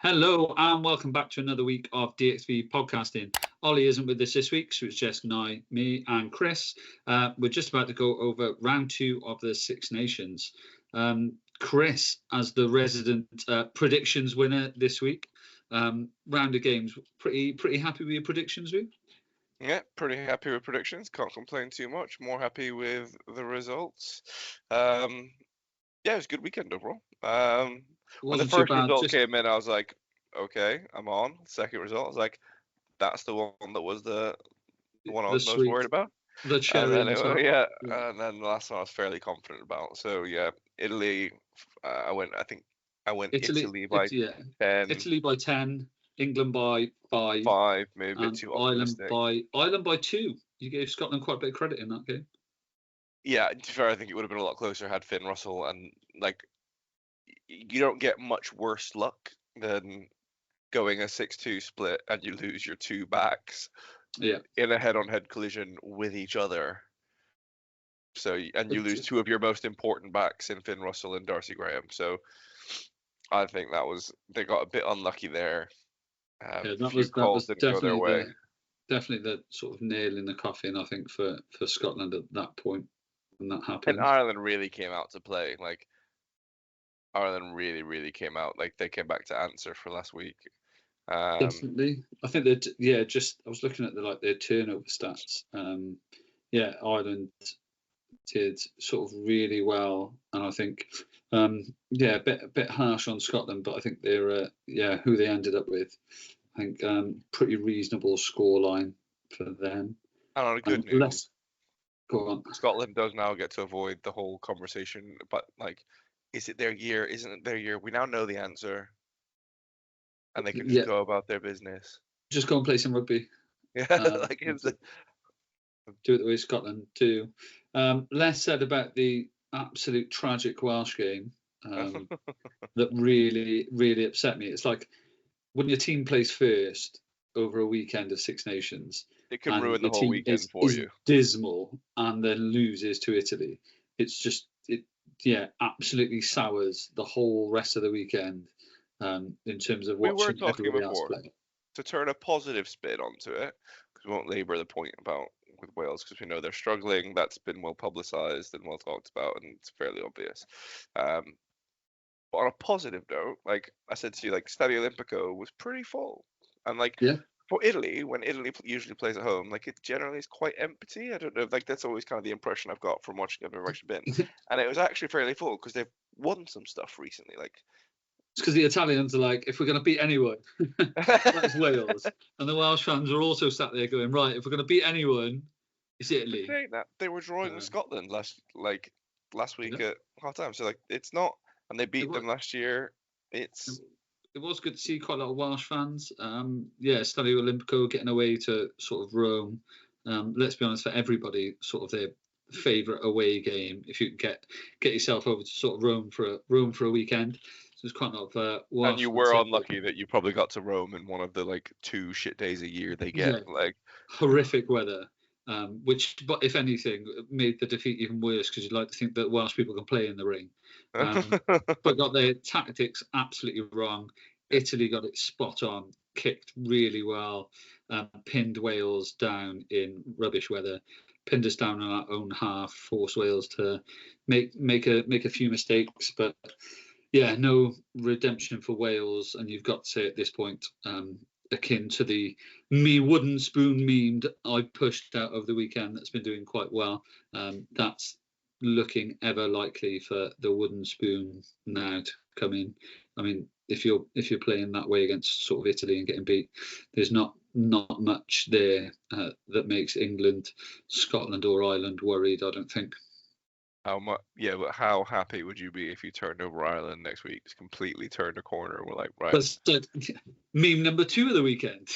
Hello and welcome back to another week of DXV podcasting. Ollie isn't with us this week, so it's just me and Chris. We're just about to go over round 2 of the Six Nations. Chris, as the resident predictions winner this week, round of games, pretty happy with your predictions, Lou? Yeah, pretty happy with predictions. Can't complain too much. More happy with the results. Yeah, it was a good weekend overall. When the first result came in, I was like, okay, I'm on. Second result, I was like, that's the one that was the one I was most worried about. The cherry on top. Yeah, and then the last one I was fairly confident about. So yeah, Italy. I went Italy by 10. Italy by 10. England by 5. 5, maybe a bit too optimistic. Ireland by 2. You gave Scotland quite a bit of credit in that game. Yeah, to be fair, I think it would have been a lot closer had Finn Russell, and like, you don't get much worse luck than going a 6-2 split and you lose your 2 backs in a head-on-head collision with each other. So, and you lose 2 of your most important backs in Finn Russell and Darcy Graham. So I think they got a bit unlucky there. That was definitely the sort of nail in the coffin, I think, for Scotland at that point when that happened. And Ireland really came out to play. Like, Ireland really, really came out. Like, they came back to answer for last week. Definitely, I think that. Yeah, I was looking at their turnover stats. Ireland did sort of really well, and I think a bit harsh on Scotland, but I think they're who they ended up with. I think pretty reasonable scoreline for them. And on a good news, go on. Scotland does now get to avoid the whole conversation, but like, is it their year? Isn't it their year? We now know the answer, and they can just go about their business. Just go and play some rugby. Yeah, do it the way Scotland do. Less said about the absolute tragic Welsh game that really, really upset me. It's like when your team plays first over a weekend of Six Nations, it can ruin the whole weekend for you. Dismal, and then loses to Italy. It's just absolutely sours the whole rest of the weekend in terms of watching everybody else play. To turn a positive spin onto it, because we won't labour the point about with Wales, because we know they're struggling. That's been well publicised and well talked about, and it's fairly obvious. But on a positive note, like I said to you, like Stadio Olimpico was pretty full, and for Italy, when Italy usually plays at home, like it generally is quite empty. I don't know, like that's always kind of the impression I've got from watching. I've never actually been, and it was actually fairly full because they've won some stuff recently, like. It's because the Italians are like, if we're going to beat anyone, that's Wales. And the Welsh fans are also sat there going, right, if we're going to beat anyone, it's Italy. They were drawing with Scotland last week at half time. So, like, it's not, and they beat them last year. It was good to see quite a lot of Welsh fans. Stadio Olimpico getting away to sort of Rome. Let's be honest, for everybody, sort of their favourite away game, if you can get yourself over to sort of Rome for a weekend. There's quite a lot of and you were unlucky that you probably got to Rome in one of the 2 shit days a year they get. Like horrific weather, which, but if anything, made the defeat even worse because you'd like to think that Welsh people can play in the rain, but got their tactics absolutely wrong. Italy got it spot on, kicked really well, pinned Wales down in rubbish weather, pinned us down in our own half, forced Wales to make a few mistakes, but. Yeah, no redemption for Wales, and you've got to say at this point, akin to the me wooden spoon meme that I pushed out over the weekend that's been doing quite well. That's looking ever likely for the wooden spoon now to come in. I mean, if you're playing that way against sort of Italy and getting beat, there's not much there that makes England, Scotland, or Ireland worried, I don't think. But how happy would you be if you turned over Ireland next week? Just completely turned a corner. We're like, right. That's meme number 2 of the weekend.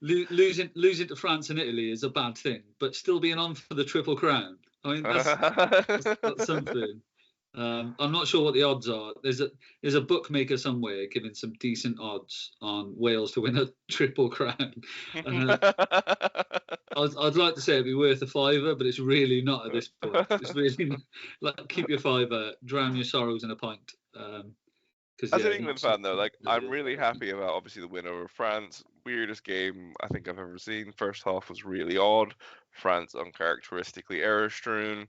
Losing to France and Italy is a bad thing, but still being on for the Triple Crown. I mean, that's something. I'm not sure what the odds are. There's a bookmaker somewhere giving some decent odds on Wales to win a Triple Crown. I'd like to say it'd be worth a fiver, but it's really not at this point. It's really keep your fiver, drown your sorrows in a pint, As an England fan, though, like I'm really happy about obviously the win over France. Weirdest game I think I've ever seen. First half was really odd. France uncharacteristically error-strewn.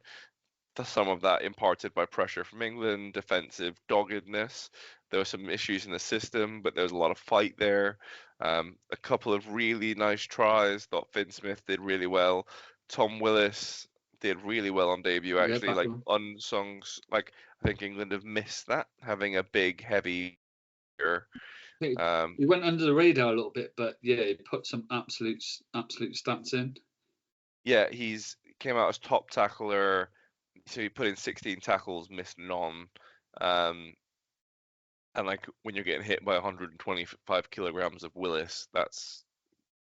Some of that imparted by pressure from England, defensive doggedness. There were some issues in the system, but there was a lot of fight there. A couple of really nice tries. Thought Finn Smith did really well. Tom Willis did really well on debut, actually. Like unsung, like I think England have missed that, having a big, heavy. He went under the radar a little bit, but yeah, he put some absolute stats in. Yeah, he's came out as top tackler. So he put in 16 tackles, missed none. And like when you're getting hit by 125 kilograms of Willis, that's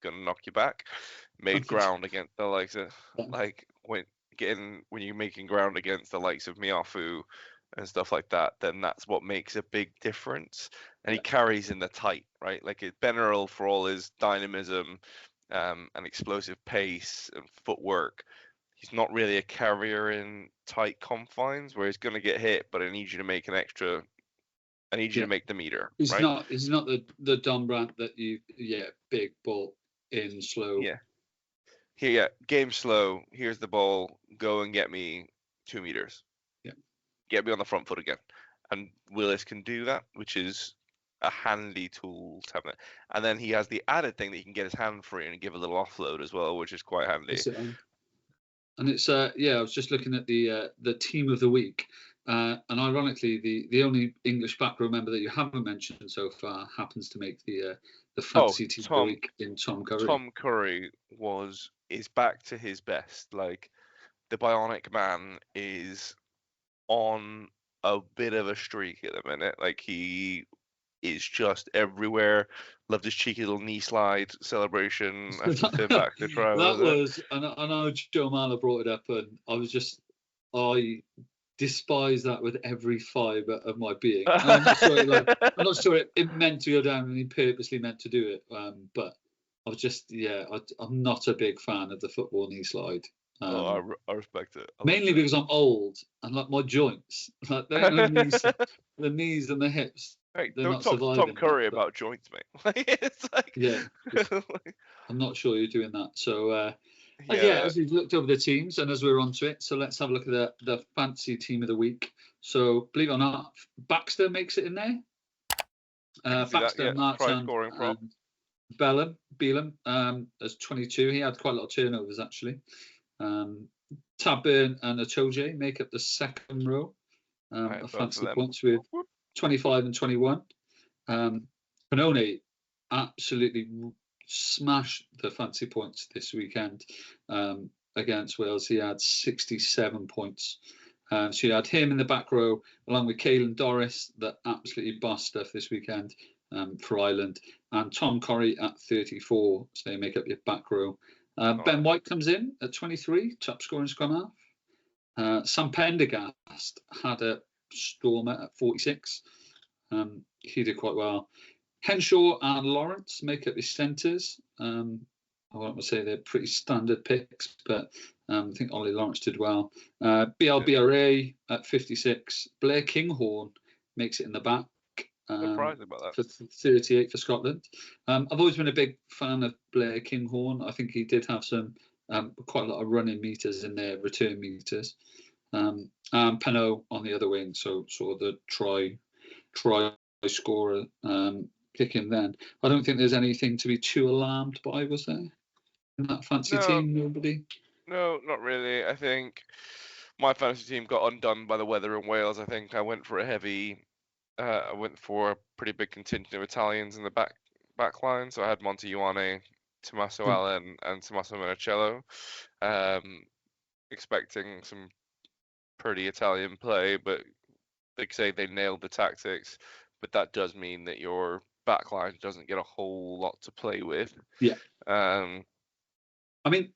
gonna knock you back. Made ground against the likes of when you're making ground against the likes of Miafu and stuff like that, then that's what makes a big difference. And he carries in the tight, right? Like Benerl, for all his dynamism and explosive pace and footwork, he's not really a carrier in tight confines where he's going to get hit, but I need you to make I need you to make the meter. He's right? not the Don Brandt that big ball in slow. Yeah. Game slow. Here's the ball. Go and get me 2 meters. Yeah. Get me on the front foot again. And Willis can do that, which is a handy tool to have it. And then he has the added thing that he can get his hand free and give a little offload as well, which is quite handy. And it's I was just looking at the team of the week, and ironically, the only English back row member that you haven't mentioned so far happens to make the fantasy team of the week in Tom Curry. Tom Curry is back to his best. Like the Bionic Man is on a bit of a streak at the minute. Like he is just everywhere. Loved his cheeky little knee slide celebration after back to try. That was, and I know Joe Marler brought it up, and I despise that with every fibre of my being. I'm not sure it meant to go down, and he purposely meant to do it. But I was just, I'm not a big fan of the football knee slide. I respect it. Mainly because I'm old and like my joints, like the knees and the hips. Hey, don't talk to Tom Curry about joints, mate. It's like, I'm not sure you're doing that. So, as we've looked over the teams and as we're onto it, so let's have a look at the fancy team of the week. So, believe it or not, Baxter makes it in there. Baxter, Martin, and Belam as 22. He had quite a lot of turnovers, actually. Tabburn and Atoje make up the second row of fancy points with 25 and 21. Cannone absolutely smashed the fancy points this weekend against Wales. He had 67 points. So you had him in the back row along with Caelan Doris that absolutely bossed stuff this weekend for Ireland, and Tom Curry at 34. So they make up your back row. Ben White comes in at 23, top scoring scrum half. Sam Pendergast had a stormer at 46. He did quite well. Henshaw and Lawrence make up his centres. I won't say they're pretty standard picks, but I think Ollie Lawrence did well. BLBRA at 56. Blair Kinghorn makes it in the back. Surprised about that. For 38 for Scotland. I've always been a big fan of Blair Kinghorn. I think he did have some quite a lot of running meters in there, return meters. And Penot on the other wing, so sort of the try scorer kicking then. I don't think there's anything to be too alarmed by, was there? In that fancy team, nobody? No, not really. I think my fantasy team got undone by the weather in Wales. I think I went for a pretty big contingent of Italians in the back line. So I had Monte Ioane, Tommaso Allen, and Tommaso Minicello, expecting some pretty Italian play, but they say they nailed the tactics. But that does mean that your back line doesn't get a whole lot to play with. Yeah. I mean,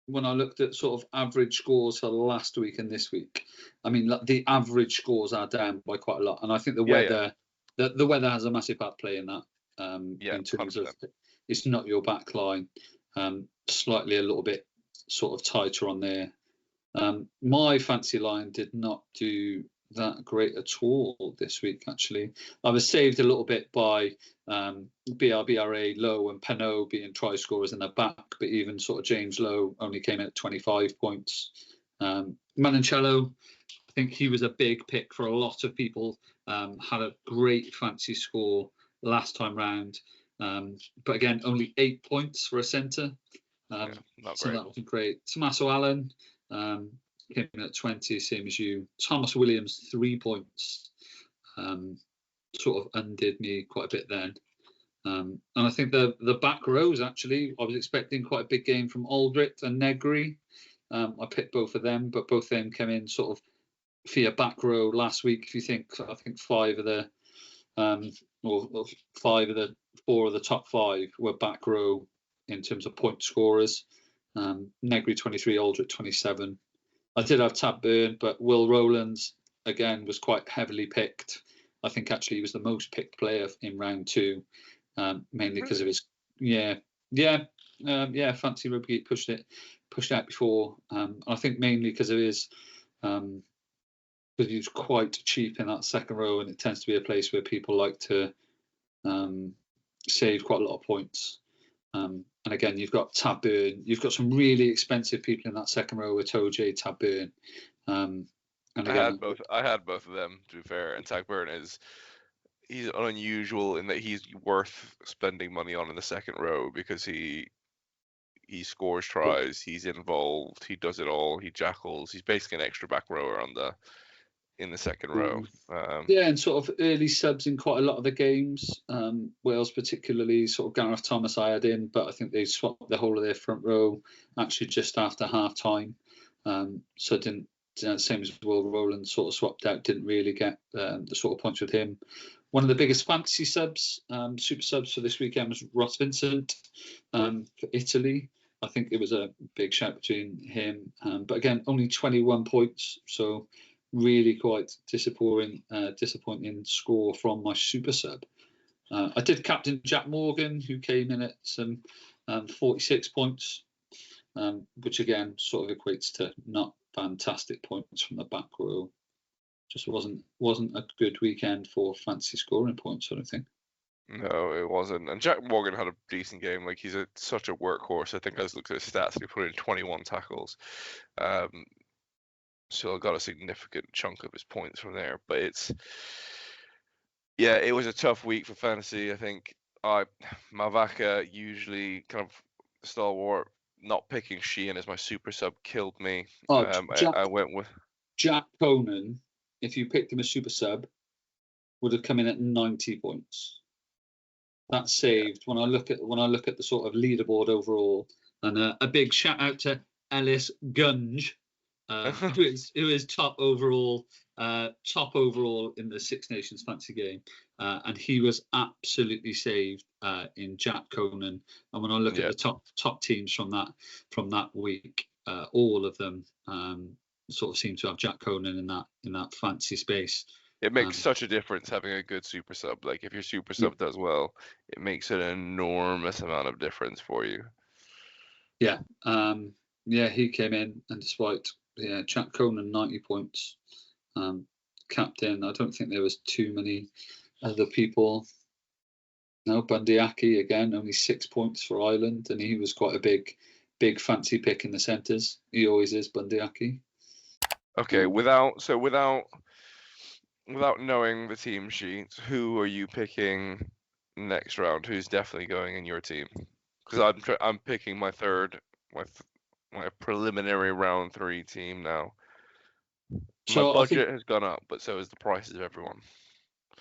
when I looked at sort of average scores for last week and this week, I mean, the average scores are down by quite a lot, and I think the weather has a massive part to play in that. In terms 100%. Of it's not your back line, slightly a little bit sort of tighter on there. My fancy line did not do that great at all this week, actually. I was saved a little bit by BRBRA, Lowe and Penot being try scorers in the back, but even sort of James Lowe only came in at 25 points. Manoncello, I think he was a big pick for a lot of people, had a great fancy score last time round, but again, only 8 points for a centre. So that wasn't great. Tommaso Allen came in at 20, same as you. Thomas Williams, 3 points. Sort of undid me quite a bit then. And I think the back rows, actually, I was expecting quite a big game from Aldrit and Negri. I picked both of them, but both of them came in sort of for your back row last week. If you think, I think 4 of the top 5 were back row in terms of point scorers. Negri 23, Aldrit 27. I did have Tab Byrne, but Will Rowlands again was quite heavily picked. I think actually he was the most picked player in round 2, mainly because of his fancy rugby pushed out before. I think mainly because of his because he was quite cheap in that second row, and it tends to be a place where people like to save quite a lot of points. And again, you've got Tab Byrne. You've got some really expensive people in that second row with Toje, Tab Byrne. And again, I had both of them, to be fair. And Tab Byrne he's unusual in that he's worth spending money on in the second row because he scores tries, he's involved, he does it all, he jackals. He's basically an extra back rower in the second row. And sort of early subs in quite a lot of the games. Wales particularly, sort of Gareth Thomas I had in, but I think they swapped the whole of their front row actually just after half time. So didn't same as Will Rowland sort of swapped out, didn't really get the sort of points with him. One of the biggest fantasy subs, super subs for this weekend was Ross Vincent for Italy. I think it was a big shout between him, but again, only 21 points. So really quite disappointing score from my super sub. I did captain Jack Morgan, who came in at some 46 points, which again sort of equates to not fantastic points from the back row. Just wasn't a good weekend for fancy scoring points, I don't think. No, it wasn't. And Jack Morgan had a decent game. Like, he's such a workhorse. I think I just looked at his stats and he put in 21 tackles. So I got a significant chunk of his points from there. But it was a tough week for fantasy. I think Mavaka, usually kind of stalwart, not picking Sheehan as my super sub killed me. I went with Jack Conan. If you picked him as super sub, would have come in at 90 points. That's saved when I look at the sort of leaderboard overall. And a big shout out to Ellis Gunge, who is top overall in the Six Nations fantasy game, and he was absolutely saved in Jack Conan. And when I look at the top teams from that week, all of them sort of seem to have Jack Conan in that fancy space. It makes such a difference having a good super sub. Like, if your super sub does well, it makes an enormous amount of difference for you. Yeah, he came in, and despite Jack Conan 90 points, captain. I don't think there was too many other people. No, Bundyaki again, only 6 points for Ireland, and he was quite a big fancy pick in the centres. He always is, Bundyaki. Okay, without knowing the team sheet, who are you picking next round? Who's definitely going in your team? Because I'm picking my preliminary round 3 team now. My budget has gone up, but so has the prices of everyone.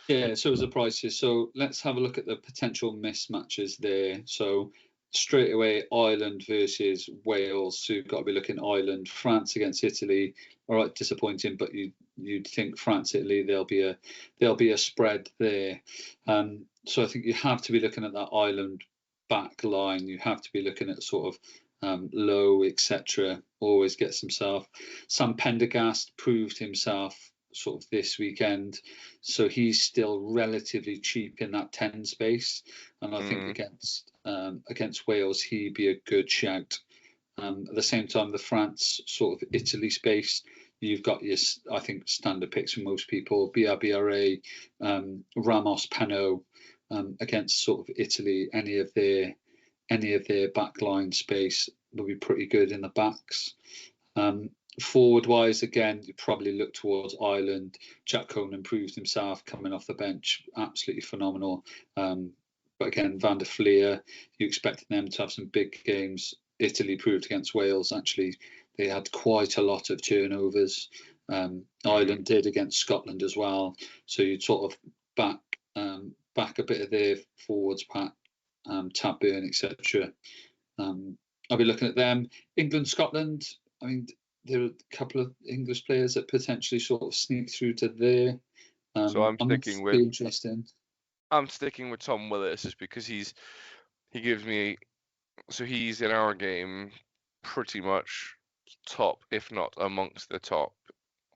Yeah, so is the prices. So let's have a look at the potential mismatches there. So straight away, Ireland versus Wales. So you've got to be looking at Ireland. France against Italy. All right, disappointing, but you'd think France, Italy, there'll be a spread there. So I think you have to be looking at that Ireland back line. You have to be looking at sort of Lowe, etc. Always gets himself. Sam Pendergast proved himself sort of this weekend, so he's still relatively cheap in that 10 space, and I think against Wales he'd be a good shout. At the same time, the France sort of Italy space, You've got your, I think, standard picks for most people: BRBRA, Ramos, Pano, against sort of Italy. Any of their backline space will be pretty good in the backs. Forward wise, again, you probably look towards Ireland. Jack Conan proved himself coming off the bench, absolutely phenomenal. But again, Van der Fleer, you expected them to have some big games. Italy proved against Wales, actually, they had quite a lot of turnovers. Ireland did against Scotland as well. So you'd sort of back a bit of their forwards pack, Tab Byrne, etc. I'll be looking at them. England, Scotland, I mean, there are a couple of English players that potentially sort of sneak through to there. So I'm sticking with. Interesting. I'm sticking with Tom Willis just because he gives me. So he's in our game pretty much top, if not amongst the top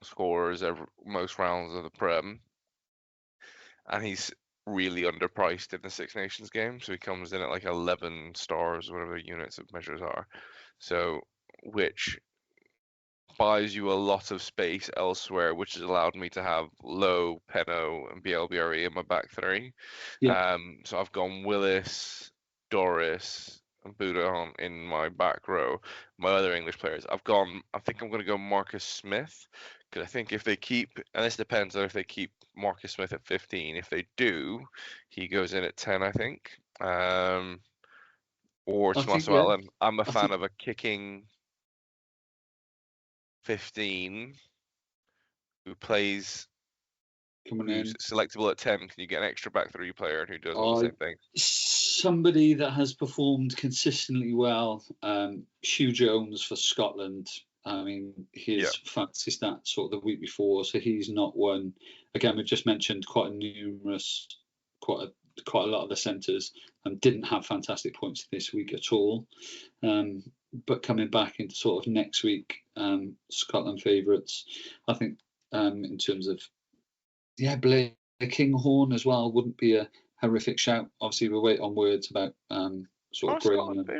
scorers most rounds of the Prem, and he's really underpriced in the Six Nations game. So he comes in at like 11 stars, whatever the units of measures are. So which buys you a lot of space elsewhere, which has allowed me to have Lowe, Penno, and BLBRE in my back three. Yeah. So I've gone Willis, Doris, and Buda in my back row. My other English players, I think I'm going to go Marcus Smith, because I think if they keep, and this depends on if they keep Marcus Smith at 15. If they do, he goes in at 10, I think. Or Tomas Allen. I'm a fan of a kicking 15 who plays, who's selectable at 10. Can you get an extra back three player who does all the same things? Somebody that has performed consistently well, Hugh Jones for Scotland. I mean, his fantasy stats sort of the week before, so he's not one. Again, we've just mentioned quite a lot of the centres didn't have fantastic points this week at all. But coming back into sort of next week, Scotland favourites, I think, in terms of, Blair Kinghorn as well wouldn't be a horrific shout. Obviously, we'll wait on words about sort of Graham and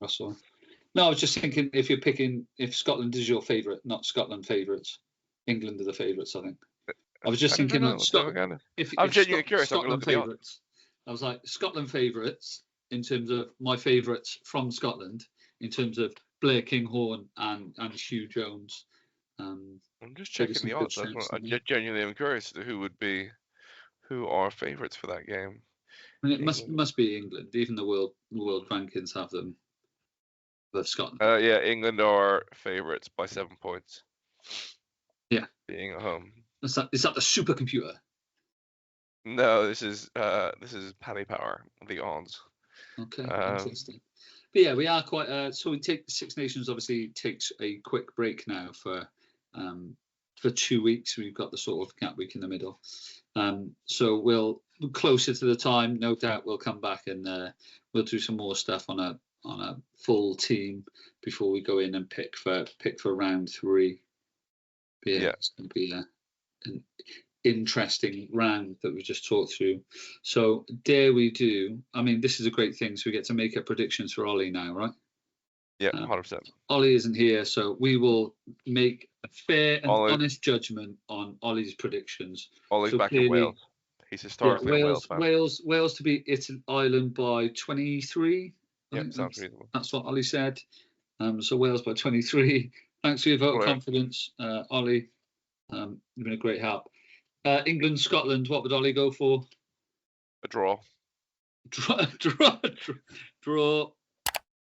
Russell. No, I was just thinking if Scotland is your favourite, not Scotland favourites, England are the favourites, I think. I was just thinking like Scotland. I'm genuinely curious. Scotland favourites. I was like Scotland favourites in terms of my favourites from Scotland in terms of Blair Kinghorn and Hugh Jones. I'm just checking the odds. I genuinely am curious as to who are favourites for that game. I mean, it must be England. Even the world rankings have them above Scotland. England are favourites by 7 points. Yeah, being at home. Is that the supercomputer? No, this is Paddy Power, the odds. Okay, interesting. But yeah, we are quite. So we take the Six Nations. Obviously, takes a quick break now for 2 weeks. We've got the sort of gap week in the middle. So we'll closer to the time, no doubt, we'll come back and we'll do some more stuff on a full team before we go in and pick for round 3. But yeah, it's going to be an interesting round that we just talked through. So dare we do? I mean, this is a great thing. So we get to make up predictions for Ollie now, right? Yeah, 100%. Ollie isn't here, so we will make a fair and honest judgment on Ollie's predictions. Ollie's back in Wales. He's historically a Wales fan. Wales to beat Ireland by 23. Yeah, sounds reasonable. That's what Ollie said. So Wales by 23. Thanks for your vote of confidence, Ollie. You've been a great help. England, Scotland, what would Ollie go for? A draw. Draw.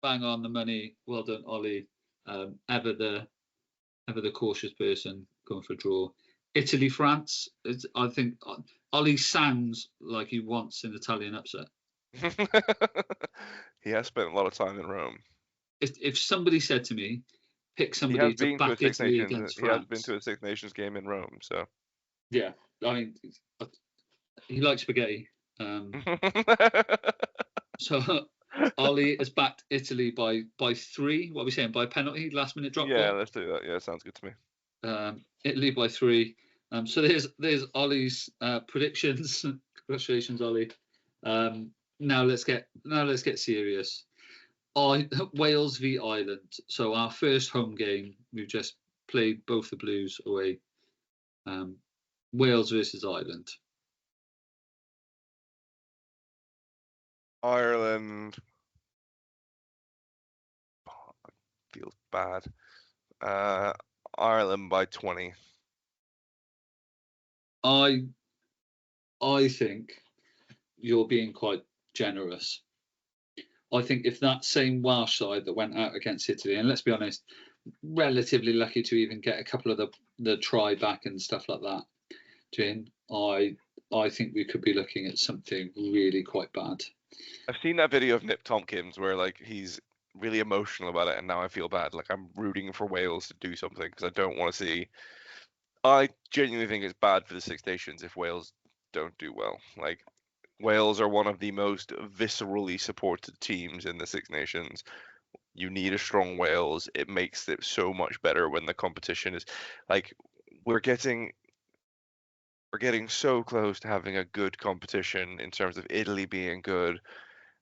Bang on the money. Well done, Ollie. Ever the cautious person going for a draw. Italy, France. I think Ollie sounds like he wants an Italian upset. He has spent a lot of time in Rome. If somebody said to me, pick somebody to back Italy against France. He has been to a Six Nations game in Rome, so. Yeah, I mean, he likes spaghetti. So Ollie has backed Italy by 3. What are we saying? By penalty, last minute drop. Yeah, let's do that. Yeah, sounds good to me. Italy by 3. So there's Ollie's predictions. Congratulations, Ollie. Now let's get serious. Wales v Ireland. So our first home game. We've just played both the Blues away. Wales versus Ireland. Ireland. Oh, feels bad. Ireland by 20. I think you're being quite generous. I think if that same Welsh side that went out against Italy, and let's be honest, relatively lucky to even get a couple of the try back and stuff like that, Jane, I think we could be looking at something really quite bad. I've seen that video of Nip Tompkins where like he's really emotional about it, and now I feel bad. Like I'm rooting for Wales to do something because I don't want to see. I genuinely think it's bad for the Six Nations if Wales don't do well. Like Wales are one of the most viscerally supported teams in the Six Nations. You need a strong Wales. It makes it so much better when the competition is like we're getting so close to having a good competition in terms of Italy being good.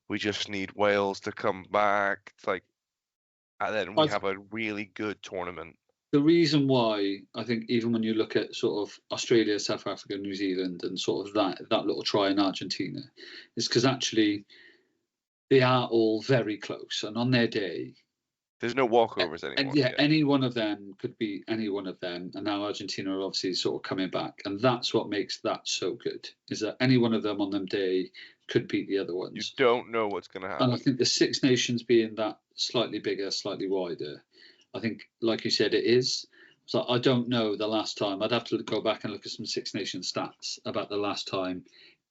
We just need Wales to come back. It's like, and then we have a really good tournament. The reason why I think even when you look at sort of Australia, South Africa, New Zealand, and sort of that little try in Argentina, is because actually they are all very close, and on their day, there's no walkovers anymore. And any one of them could be any one of them, and now Argentina are obviously sort of coming back, and that's what makes that so good. Is that any one of them on them day could beat the other ones. You don't know what's going to happen. And I think the Six Nations being that slightly bigger, slightly wider, I think, like you said, it is. So I don't know the last time. I'd have to go back and look at some Six Nations stats about the last time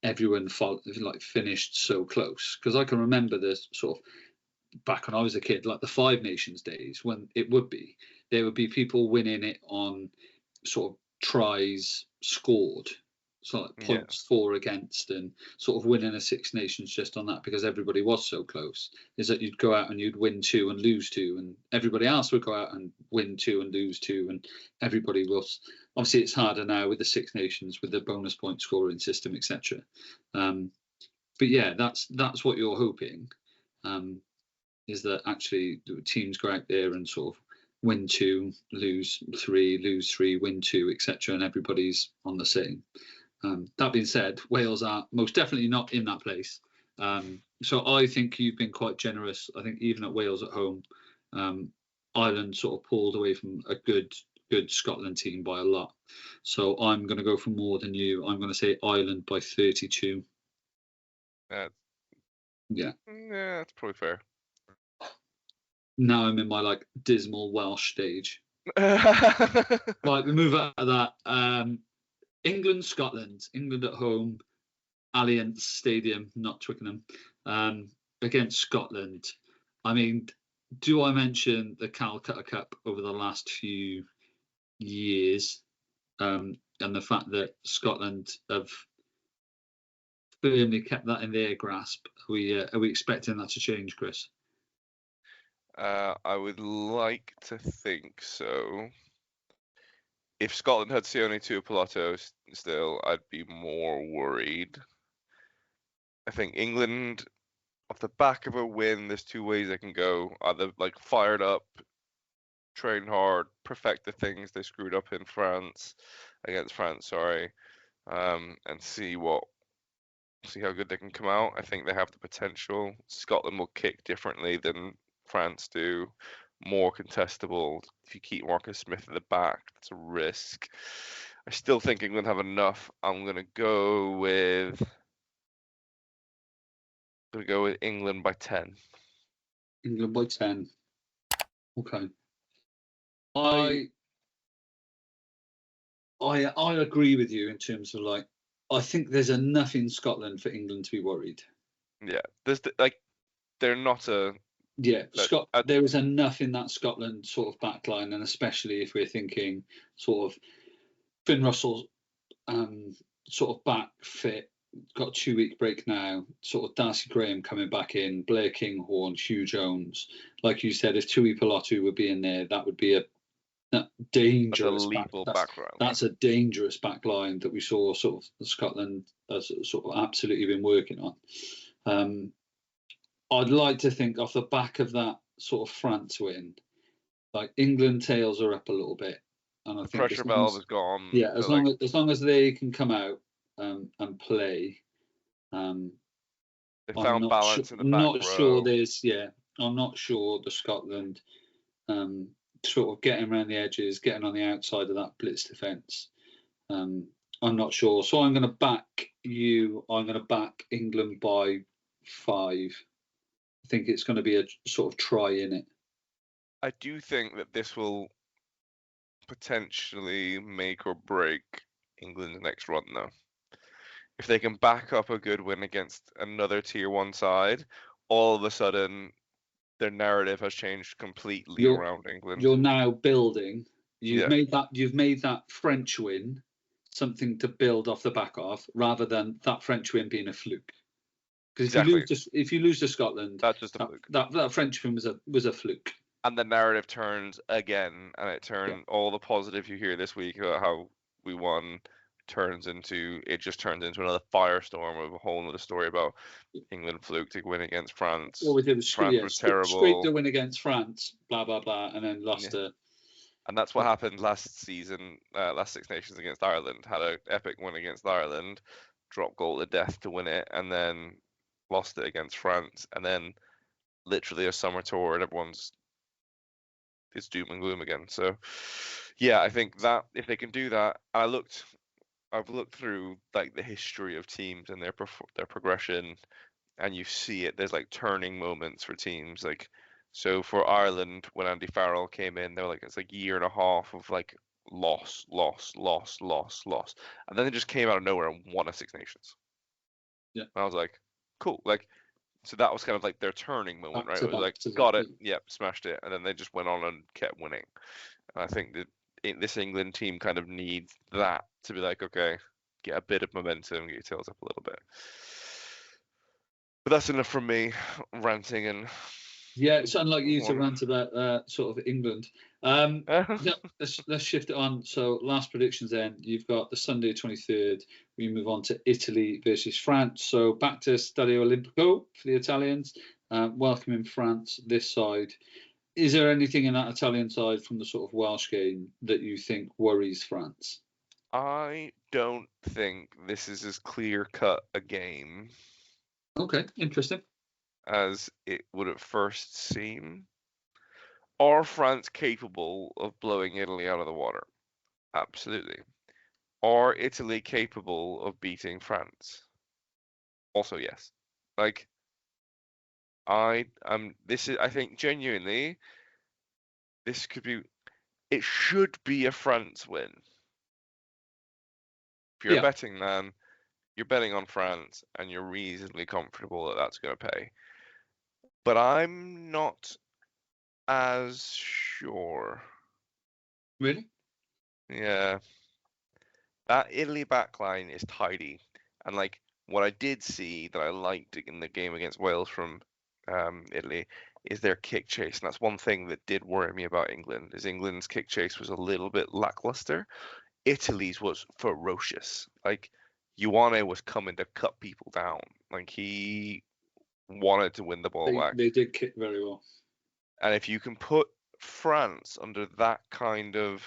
everyone finished so close. Because I can remember this sort of back when I was a kid, like the Five Nations days, when there would be people winning it on sort of tries scored. So like points for, against, and sort of winning a Six Nations just on that because everybody was so close. Is that you'd go out and you'd win 2 and lose 2, and everybody else would go out and win 2 and lose 2, and everybody was. Obviously, it's harder now with the Six Nations with the bonus point scoring system, etc. But yeah, that's what you're hoping. Is that actually the teams go out there and sort of win 2, lose 3, win 2, etc., and everybody's on the same. That being said, Wales are most definitely not in that place. So I think you've been quite generous. I think even at Wales at home, Ireland sort of pulled away from a good Scotland team by a lot. So I'm going to go for more than you. I'm going to say Ireland by 32. Yeah, that's probably fair. Now I'm in my dismal Welsh stage. Right, we move out of that. England, Scotland. England at home, Allianz Stadium, not Twickenham, against Scotland. I mean, do I mention the Calcutta Cup over the last few years, and the fact that Scotland have firmly kept that in their grasp? Are we expecting that to change, Chris? I would like to think so. If Scotland had Sione Tuipulotu still, I'd be more worried. I think England, off the back of a win, there's 2 ways they can go. Either fired up, train hard, perfect the things they screwed up in against France, and see how good they can come out. I think they have the potential. Scotland will kick differently than France do. More contestable. If you keep Marcus Smith at the back, that's a risk. I still think England have enough. I'm going to go with England by 10. England by 10. Okay. I agree with you in terms of I think there's enough in Scotland for England to be worried. Yeah, they're not a. Yeah, there is enough in that Scotland sort of backline, and especially if we're thinking sort of Finn Russell's sort of back fit, got a 2-week break now, sort of Darcy Graham coming back in, Blair Kinghorn, Hugh Jones. Like you said, if Tuipulotu would be in there, that would be a dangerous background. That's a dangerous backline that we saw sort of Scotland has sort of absolutely been working on. I'd like to think off the back of that sort of France win, England tails are up a little bit, and I The think pressure valve is gone. Yeah, as long as they can come out and play, they I'm found not balance in the back not sure row. I'm not sure the Scotland sort of getting around the edges, getting on the outside of that blitz defence. I'm not sure. So I'm going to back you. I'm going to back England by 5. I think it's going to be a sort of try in it. I do think that this will potentially make or break England's next run, though. If they can back up a good win against another tier 1 side, all of a sudden their narrative has changed completely around England. You're now building. You've made that French win something to build off the back of, rather than that French win being a fluke. Because if you lose to Scotland, that's just a fluke. That French win was a fluke. And the narrative turns again, and it turned all the positive you hear this week about how we won turns into another firestorm of a whole other story about England fluke to win against France. Well, we did France was terrible. Scraped the win against France, blah blah blah, and then lost to. And that's what happened last season, last Six Nations against Ireland. Had an epic win against Ireland, dropped goal to death to win it, and then lost it against France. And then literally a summer tour, and it's doom and gloom again. So, yeah, I think that if they can do that, I've looked through like the history of teams and their progression, and you see it. There's like turning moments for teams. Like, so for Ireland, when Andy Farrell came in, they're like, it's like a year and a half of like loss, and then they just came out of nowhere and won a Six Nations. Yeah, and I was like, cool. Like, so that was kind of like their turning moment, right? It was like, got it, yep, smashed it, and then they just went on and kept winning. And I think that this England team kind of needs that to be like, okay, get a bit of momentum, get your tails up a little bit. But that's enough from me ranting and. Yeah, it's unlike you to rant about sort of England. Let's shift it on. So last predictions then. You've got the Sunday 23rd. We move on to Italy versus France. So back to Stadio Olimpico for the Italians. Welcoming France this side. Is there anything in that Italian side from the sort of Welsh game that you think worries France? I don't think this is as clear-cut a game. Okay, interesting. As it would at first seem. Are France capable of blowing Italy out of the water? Absolutely. Are Italy capable of beating France? Also, yes. Like, I think genuinely, this could be. It should be a France win. If you're a betting man, you're betting on France, and you're reasonably comfortable that that's going to pay. But I'm not as sure. Really? Yeah. That Italy backline is tidy. And like what I did see that I liked in the game against Wales from Italy is their kick chase. And that's one thing that did worry me about England, is England's kick chase was a little bit lackluster. Italy's was ferocious. Like Ioane was coming to cut people down. Like he wanted to win the ball back. They did kick very well. And if you can put France under that kind of,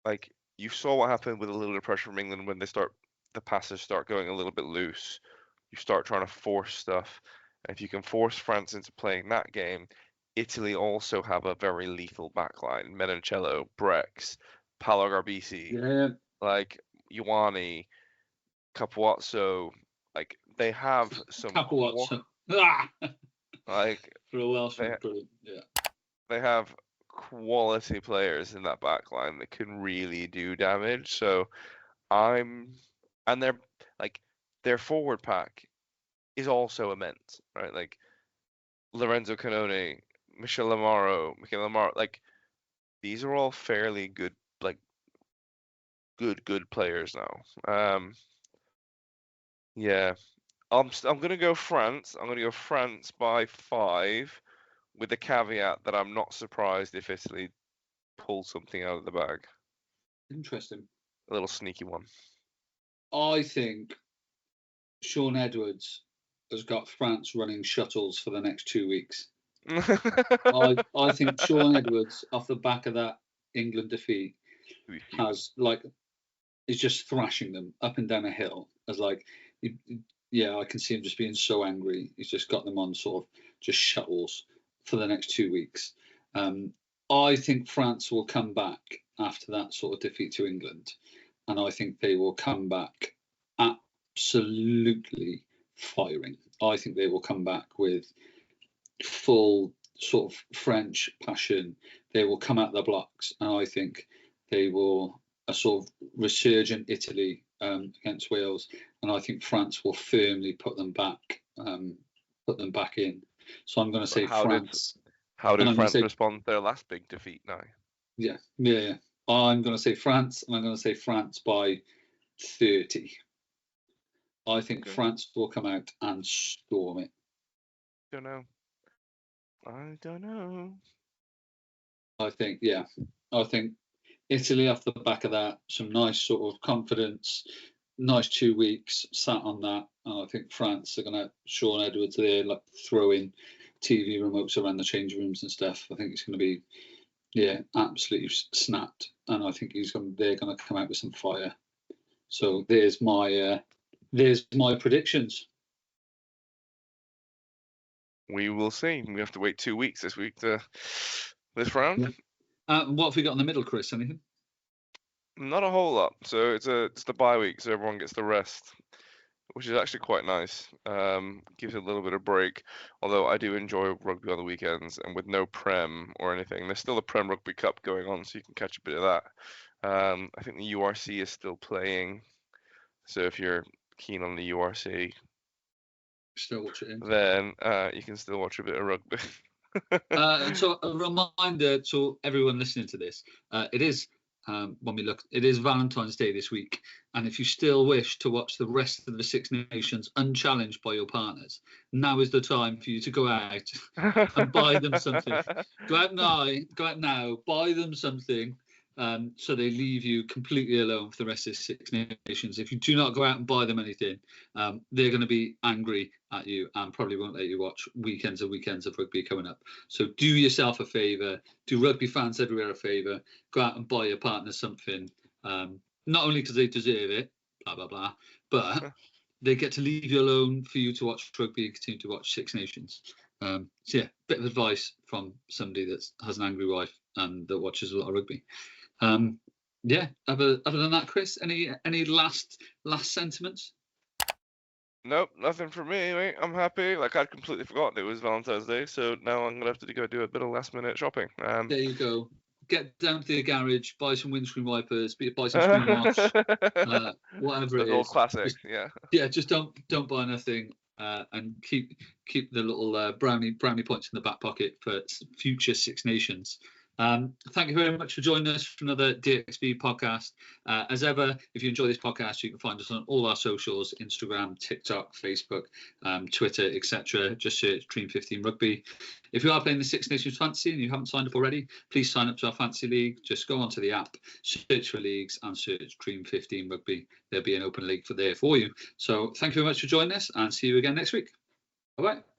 like, you saw what happened with a little bit of pressure from England when the passes start going a little bit loose. You start trying to force stuff. And if you can force France into playing that game, Italy also have a very lethal backline. Menoncello, Brex, Paolo Garbisi, like Ioane, Capuozzo. Like, they have some. Capuozzo. Like, for a Welshman, brilliant. Yeah. They have quality players in that backline that can really do damage. So their forward pack is also immense, right? Like Lorenzo Cannone, Michael Lamaro, like these are all fairly good, like good players now. Yeah. I'm gonna go France. I'm gonna go France by 5. With the caveat that I'm not surprised if Italy pull something out of the bag. Interesting. A little sneaky one. I think Sean Edwards has got France running shuttles for the next 2 weeks. I think Sean Edwards, off the back of that England defeat, has like is just thrashing them up and down a hill. As like, I can see him just being so angry. He's just got them on sort of just shuttles for the next 2 weeks. I think France will come back after that sort of defeat to England, and I think they will come back absolutely firing. I think they will come back with full sort of French passion. They will come out the blocks, and I think they will a sort of resurgent Italy against Wales, and I think France will firmly put them back in. So I'm going to say France. How did France respond to their last big defeat now? Yeah. I'm going to say France, and I'm going to say France by 30. I think France will come out and storm it. I don't know. I think Italy off the back of that, some nice sort of confidence, nice 2 weeks sat on that. And I think France are going to, Sean Edwards there, like throwing TV remotes around the change rooms and stuff. I think it's going to be, absolutely snapped. And I think they're going to come out with some fire. So there's my predictions. We will see. We have to wait 2 weeks this week to this round. Yeah. What have we got in the middle, Chris? Anything? Not a whole lot. So it's the bye week, so everyone gets the rest, which is actually quite nice. Gives it a little bit of break. Although I do enjoy rugby on the weekends, and with no Prem or anything, there's still a Prem Rugby Cup going on, so you can catch a bit of that. I think the URC is still playing, so if you're keen on the URC, still watch it. Then you can still watch a bit of rugby. So a reminder to everyone listening to this: it is it is Valentine's Day this week, and if you still wish to watch the rest of the Six Nations unchallenged by your partners, now is the time for you to go out and buy them something. Go out now, buy them something. So they leave you completely alone for the rest of the Six Nations. If you do not go out and buy them anything, they're going to be angry at you and probably won't let you watch weekends and weekends of rugby coming up. So do yourself a favour, do rugby fans everywhere a favour, go out and buy your partner something, not only because they deserve it, blah, blah, blah, but they get to leave you alone for you to watch rugby and continue to watch Six Nations. So yeah, bit of advice from somebody that has an angry wife and that watches a lot of rugby. Other than that, Chris, any last sentiments? Nope, nothing for me, mate. I'm happy. Like, I'd completely forgotten it was Valentine's Day, so now I'm gonna have to go do a bit of last minute shopping. There you go. Get down to the garage, buy some windscreen wipers, buy some screen wash, whatever it is. All classic, Just don't buy nothing, and keep the little brownie points in the back pocket for future Six Nations. Thank you very much for joining us for another DXB podcast. As ever, if you enjoy this podcast, you can find us on all our socials: Instagram, TikTok, Facebook, Twitter, etc. Just search Dream 15 Rugby. If you are playing the Six Nations Fantasy and you haven't signed up already, please sign up to our Fantasy League. Just go onto the app, search for leagues and search Dream 15 Rugby. There'll be an open league there for you. So thank you very much for joining us, and see you again next week. Bye-bye.